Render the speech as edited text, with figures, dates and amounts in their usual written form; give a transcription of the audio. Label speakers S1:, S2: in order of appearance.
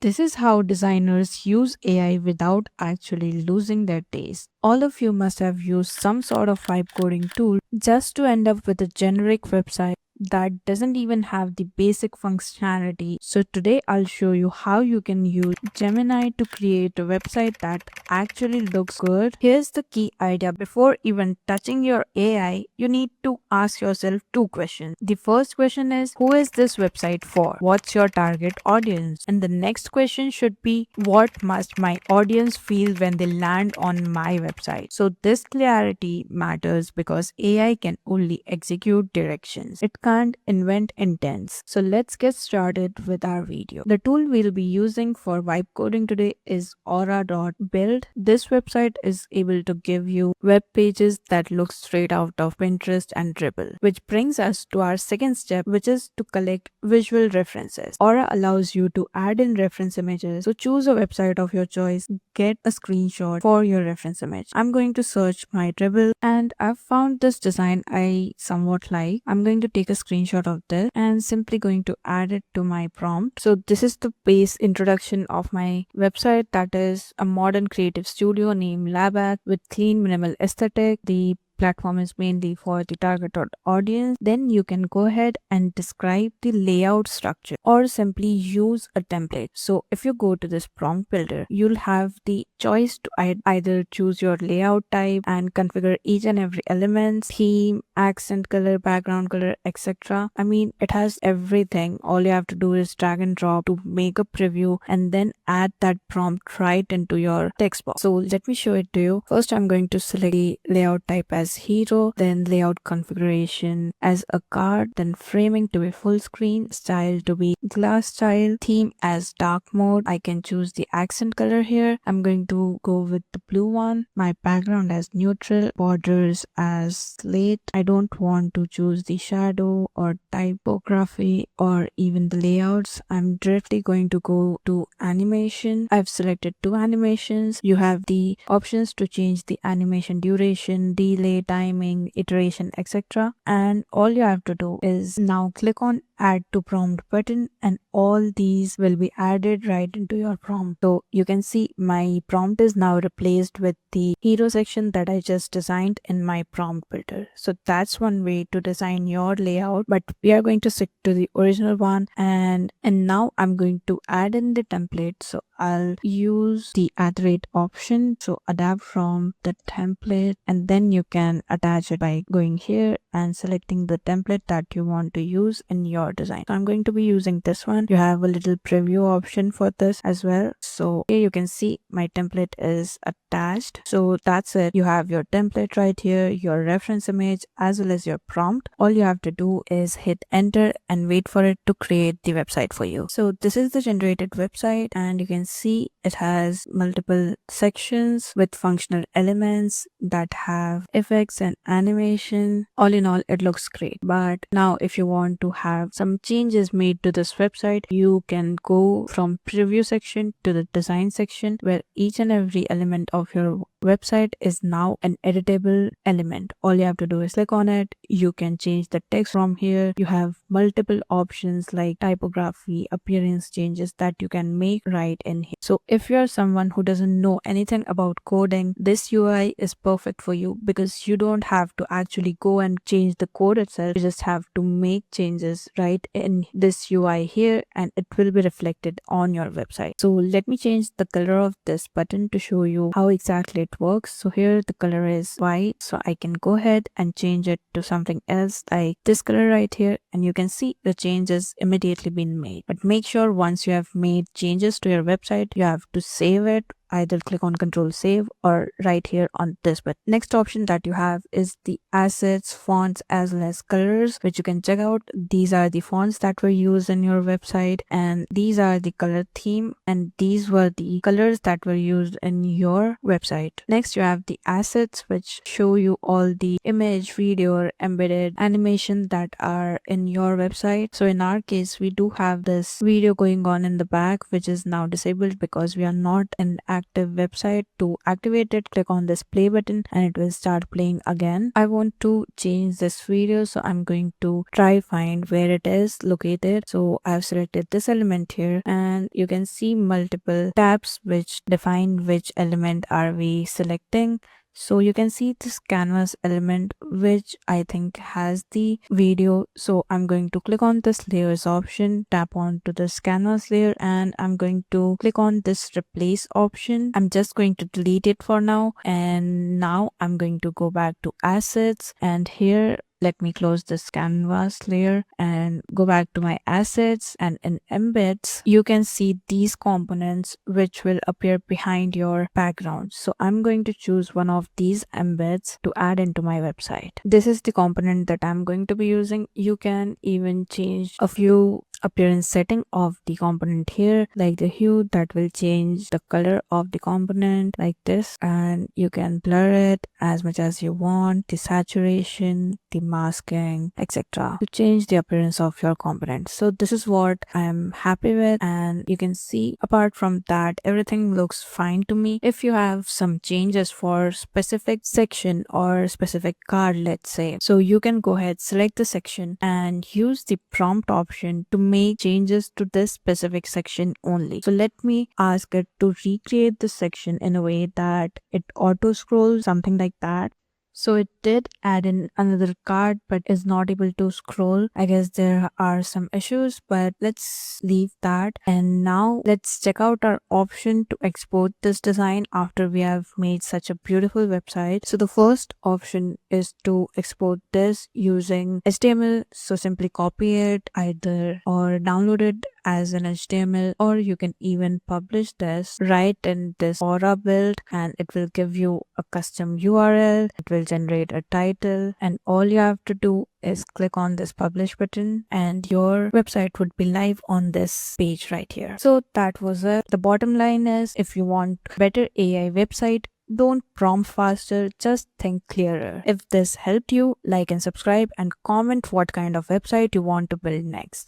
S1: This is how designers use AI without actually losing their taste. All of you must have used some sort of vibe coding tool just to end up with a generic website that doesn't even have the basic functionality. So today I'll show you how you can use Gemini to create a website that actually looks good. Here's the key idea. Before even touching your AI, you need to ask yourself two questions. The first question is, who is this website for? What's your target audience? And the next question should be, what must my audience feel when they land on my website? So this clarity matters because AI can only execute directions. It can't invent intents. So let's get started with our video. The tool we'll be using for vibe coding today is aura.build. This website is able to give you web pages that look straight out of Pinterest and Dribble, which brings us to our second step, which is to collect visual references. Aura allows you to add in reference images. So choose a website of your choice, get a screenshot for your reference image. I'm going to search my Dribble and I've found this design I somewhat like. I'm going to take a screenshot of this and simply going to add it to my prompt. So this is the base introduction of my website, that is a modern creative studio named Labac with clean minimal aesthetic. The platform is mainly for the target audience. Then you can go ahead and describe the layout structure or simply use a template. So if you go to this prompt builder, you'll have the choice to either choose your layout type and configure each and every element, theme, accent color, background color, etc. I mean, it has everything. All you have to do is drag and drop to make a preview and then add that prompt right into your text box. So let me show it to you. First, I'm going to select the layout type as hero, then layout configuration as a card, then framing to be full screen, style to be glass style, theme as dark mode. I can choose the accent color here. I'm going to go with the blue one, my background as neutral, borders as slate. I don't want to choose the shadow or typography or even the layouts. I'm directly going to go to animation. I've selected two animations. You have the options to change the animation duration, delay, timing, iteration, etc. And all you have to do is now click on add to prompt button and all these will be added right into your prompt. So you can see my prompt is now replaced with the hero section that I just designed in my prompt builder. So that's one way to design your layout, but we are going to stick to the original one. And now I'm going to add in the template. So I'll use the @rate option. So adapt from the template and then you can attach it by going here and selecting the template that you want to use in your design. So I'm going to be using this one. You have a little preview option for this as well. So here you can see my template is attached. So that's it. You have your template right here, your reference image as well as your prompt. All you have to do is hit enter and wait for it to create the website for you. So this is the generated website and you can see it has multiple sections with functional elements that have effects and animation. All in all, it looks great. But now if you want to have some changes made to this website, you can go from preview section to the design section where each and every element of your website is now an editable element. All you have to do is click on it. You can change the text from here. You have multiple options like typography, appearance changes that you can make right in here. So if you're someone who doesn't know anything about coding, this UI is perfect for you because you don't have to actually go and change the code itself. You just have to make changes right in this UI here and it will be reflected on your website. So let me change the color of this button to show you how exactly it works. So here the color is white, so I can go ahead and change it to something else like this color right here and you can see the changes immediately been made. But make sure once you have made changes to your website, you have to save it. Either click on Control Save or right here on this button. Next option that you have is the assets, fonts as well as colors, which you can check out. These are the fonts that were used in your website and these are the color theme and these were the colors that were used in your website. Next you have the assets, which show you all the image, video or embedded animation that are in your website. So in our case, we do have this video going on in the back, which is now disabled because we are not in active website. To activate it, click on this play button and it will start playing again. I want to change this video, so I'm going to try find where it is located. So I've selected this element here, and you can see multiple tabs which define which element are we selecting. So you can see this canvas element which I think has the video. So I'm going to click on this layers option, tap on to this canvas layer, and I'm going to click on this replace option. I'm just going to delete it for now, and now I'm going to go back to assets, and here let me close this canvas layer and go back to my assets, and in embeds you can see these components which will appear behind your background. So I'm going to choose one of these embeds to add into my website. This is the component that I'm going to be using. You can even change a few appearance setting of the component here, like the hue that will change the color of the component like this, and you can blur it as much as you want, the saturation, the masking, etc., to change the appearance of your component. So this is what I'm happy with, and you can see apart from that everything looks fine to me. If you have some changes for specific section or specific card, let's say, so you can go ahead, select the section and use the prompt option to make changes to this specific section only. So let me ask it to recreate the section in a way that it auto scrolls, something like that. So it did add in another card but is not able to scroll. I guess there are some issues, but let's leave that. And now let's check out our option to export this design after we have made such a beautiful website. So the first option is to export this using HTML. So simply copy it either or download it as an HTML, or you can even publish this right in this Aura build and it will give you a custom URL. It will generate a title, and all you have to do is click on this publish button and your website would be live on this page right here. So that was it. The bottom line is, if you want better AI website, don't prompt faster, just think clearer. If this helped you, like and subscribe and comment what kind of website you want to build next.